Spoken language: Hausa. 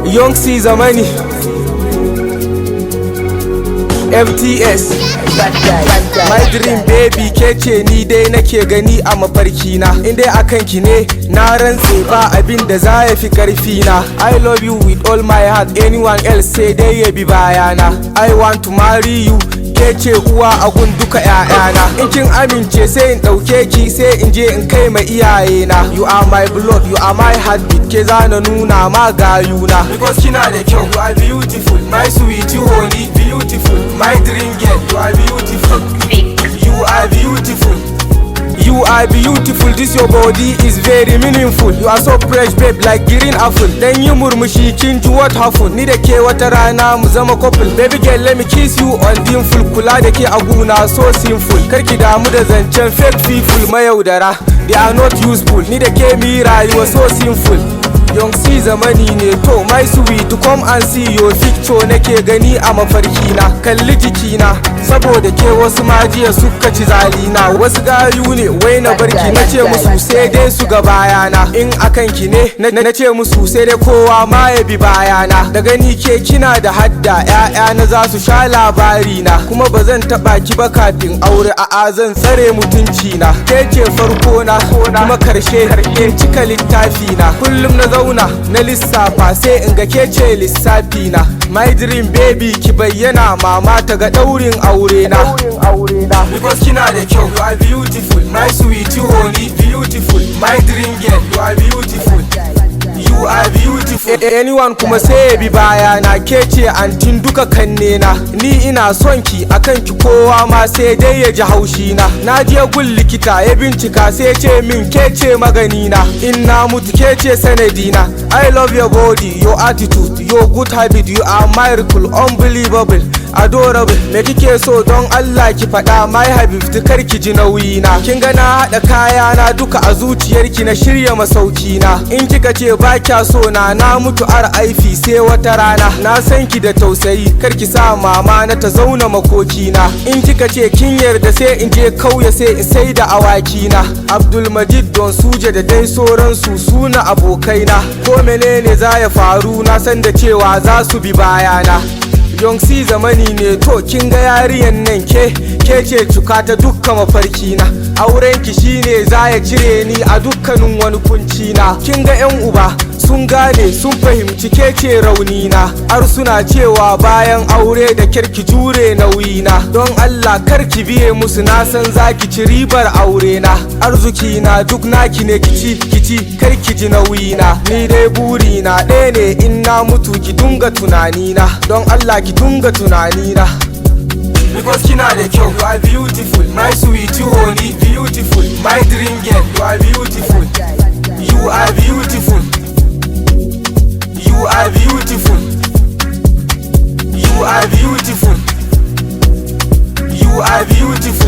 Young C zamani FTS My dream baby kece ni dai nake gani a mafarki na. In dai akan ki ne na rantse ba abin da za ya fi karfi na. I love you with all my heart, anyone else sai dai ya bi bayana. I want to marry you, kece uwa a gun duka ƴaƴana. In kin amince sai in ɗauke ki sai in je in kai ma iyayena. You are my blood, you are my heartbeat, ke zana nuna ma gayuna. Because kina da kyau, you are beautiful, my sweet honey, beautiful, my dream girl, you are beautiful. You are beautiful. You are beautiful, this your body is very meaningful. You are so fresh babe like green apple. Dan yi murmushi kin ji what happened. Ni da ke wata rana mu zama couple. Baby girl let me kiss you on dimple. Kula da ke a guna so simple. Karki damu da zancen fake people mayaudara, they are not useful. Ni da ke mi rayuwa so simple. Young C zamani ne to my sweet, to come and see your picture nake gani a mafarki na. Kalli jikina saboda ke wasu majiya suka ci zalina. Wasu gayu ne wai na barki, na ce musu sai dai su ga bayana. In akan ki ne na ce musu sai dai kowa ma ya bi bayana. Da gani ke kina da hadda, ƴaƴana za su sha labari na. Kuma ba zan taɓa ki ba kafin aure, a'a zan tsare mutunci na. Ke ce farko na kuma karshe, in cika littafi na. Kullum na zauna na lissafa sai in ga ke ce lissafi na. My dream baby ki bayyana mama ta ga daurin aure na. Because kina da kyau, you are beautiful, my sweet honey, beautiful, my dream girl, you are beautiful. You are beautiful. Anyone kuma sai ya bi baya na, ke ce antin duka kanne na. Ni ina son ki, akan ki kowa ma sai dai ya ji haushi na. Na je gun likita ya bincika sai ce min ke ce magani na. In na mutu ke ce sanadi na. I love your body, your attitude, your good habit, you are miracle, unbelievable, adorable. Me kike so don Allah ki faɗa, my habib kar ki ji nauyi na. Kin ga na haɗa kaya na duka a zuciyarki, na shirya masauki na. In kika ce ba kya so na mutu RIP sai wata rana. Na san ki da tausayi, kar ki sa mama na ta zauna makoki na. In kika ce kin yarda sai in je kauye sai in sai da awaki na. Abdul Majid don suje da dai sauransu suna abokai na. Ko menene za ya faru na san da cewa za su bi bayana. Young C zamani ne to kin ga yariyan nan ke ce cuka ta dukkan mafarki na. Auren ki shine za ya cire ni a dukkanin wani kunci na. Kin ga yan uba sun gane sun fahimci ke ce rauni na. Har suna cewa bayan aure da kirki jure nauyi na. Don Allah kar ki biye musu, na san zaki ci ribar aure na. Arzuki na duk naki ne, kici kar ki ji nauyi na. Ni dai buri na ɗaya ne, in na mutu ki dunga tunani na. Don Allah ki dunga tunani na. Because kina da kyau, you are beautiful, my sweet honey, beautiful, my dream girl, you are beautiful. You are beautiful. You are beautiful. You are beautiful. You are beautiful.